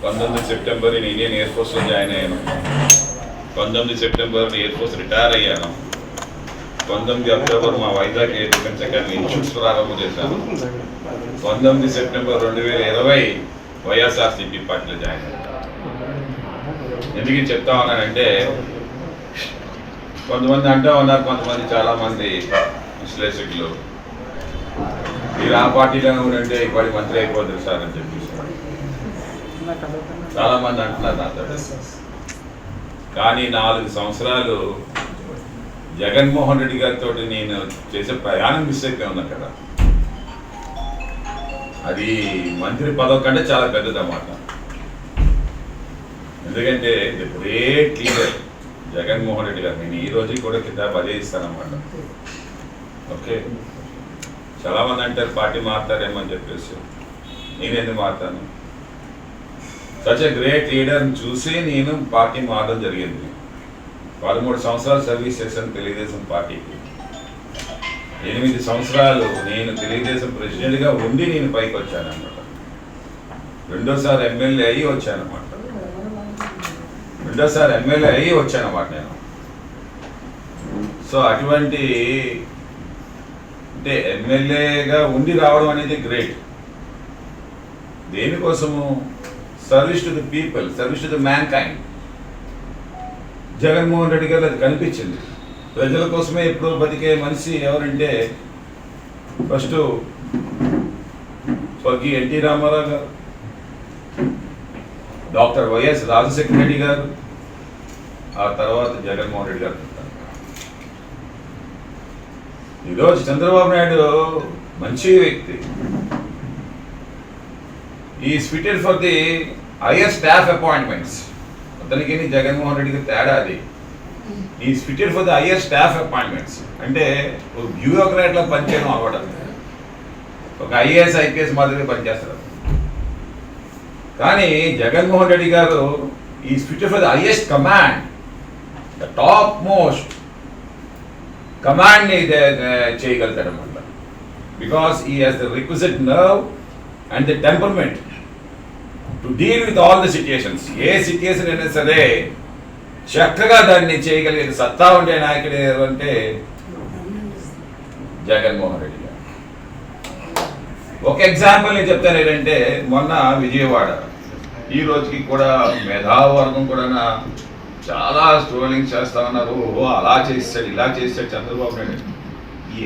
19 September నేను Indian air ఫోర్స్లో join అయ్యాను. 19 September air force retire అయ్యాను. 19 అక్టోబర్ మా Vizag air defence academy institutes ప్రారంభం చేశాను. 19 సెప్టెంబర్ 2020 వైఎస్ఆర్సీపీ పార్టీలో జాయిన్ అయ్యాను. ఎందుకు చెప్తా ఉన్నానంటే కొంతమంది అంటూ ఉన్నారు, కొంతమంది చాలామంది విశ్లేషకులు మీరు ఆ పార్టీలోనే ఉంటే ఇప్పటి మంత్రి అయిపోతుంది సార్ అని చెప్పేసి చాలామంది అంటున్నారు నాతో. కానీ 4 సంవత్సరాలు జగన్మోహన్ రెడ్డి గారితో నేను చేసే ప్రయాణం మిస్ అయిపోయి ఉన్నా కదా. అది మంత్రి పదవి కంటే చాలా పెద్దదన్నమాట. ఎందుకంటే the great leader Jaganmohan Reddy గారు. నేను ఈ రోజు కూడా కితాబ్ అదే ఇస్తానన్నమాట. ఓకే, చాలామంది అంటారు పార్టీ మారుతారేమో అని చెప్పేసి. నేనెందుకు మారుతాను? సచ్ ఎ గ్రేట్ లీడర్ని చూసి నేను పార్టీ మారడం జరిగింది. 13 సంవత్సరాలు సర్వీస్ చేశాను తెలుగుదేశం పార్టీకి. 8 సంవత్సరాలు నేను తెలుగుదేశం ప్రెసిడెంట్గా ఉండి నేను పైకి వచ్చానన్నమాట. 2సారి ఎమ్మెల్యే అయ్యి వచ్చానన్నమాట. 2సారి ఎమ్మెల్యే అయ్యి వచ్చానన్నమాట నేను. సో అటువంటి అంటే ఎమ్మెల్యేగా ఉండి రావడం అనేది గ్రేట్. దేనికోసము? Service to the people, service to the mankind. Jaganmohan Reddy garu అది కనిపించింది. ప్రజల కోసమే ఎప్పుడూ బతికే మనిషి ఎవరంటే ఫస్ట్ స్వర్గీయ ఎన్టీ రామారావు గారు, డాక్టర్ వైఎస్ రాజశేఖర రెడ్డి గారు, ఆ తర్వాత జగన్మోహన్ రెడ్డి గారు. ఈరోజు చంద్రబాబు నాయుడు మంచి వ్యక్తి. Is fitted for the hire staff appointments. అతనికి జగన్మోహన్ రెడ్డికి తేడా అది. Is fitted for the hire staff appointments. అంటే ఒక బ్యూరోక్రాట్లా పనిచేయడం అవ్వడం. ఒక ఐఏఎస్ ఐపీఎస్ మాదిరిగా పనిచేస్తారు. కానీ Jaganmohan Reddy garu is fitted for the highest command, the top most కమాండ్ని చేయగలుగుతాడు అనమాట. Because he has the requisite nerve and the temperament to deal with all the situations. ఏ సిచ్యుయేషన్ అయినా సరే చక్కగా దాన్ని చేయగలిగే సత్తా ఉండే నాయకుడు అంటే జగన్మోహన్ రెడ్డి గారు. ఒక ఎగ్జాంపుల్ నేను చెప్తాను ఏంటంటే, మొన్న విజయవాడ ఈ రోజుకి కూడా మేధావర్గం కూడా చాలా స్ట్రోలింగ్ చేస్తా ఉన్నారు. ఓ అలా చేస్తాడు, ఇలా చేస్తాడు చంద్రబాబు నాయుడు.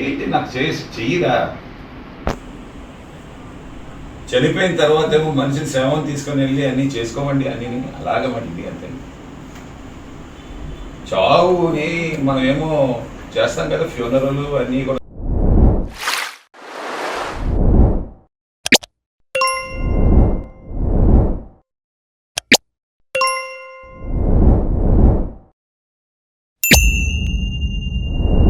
ఏంటి నాకు చెయ్యరా? చనిపోయిన తర్వాత ఏమో మనిషిని సేవను తీసుకొని వెళ్ళి అన్నీ చేసుకోమండి అని అలాగమండి అంతే. చావుని మనం ఏమో చేస్తాం కదా, ఫ్యూనరల్ అన్నీ కూడా.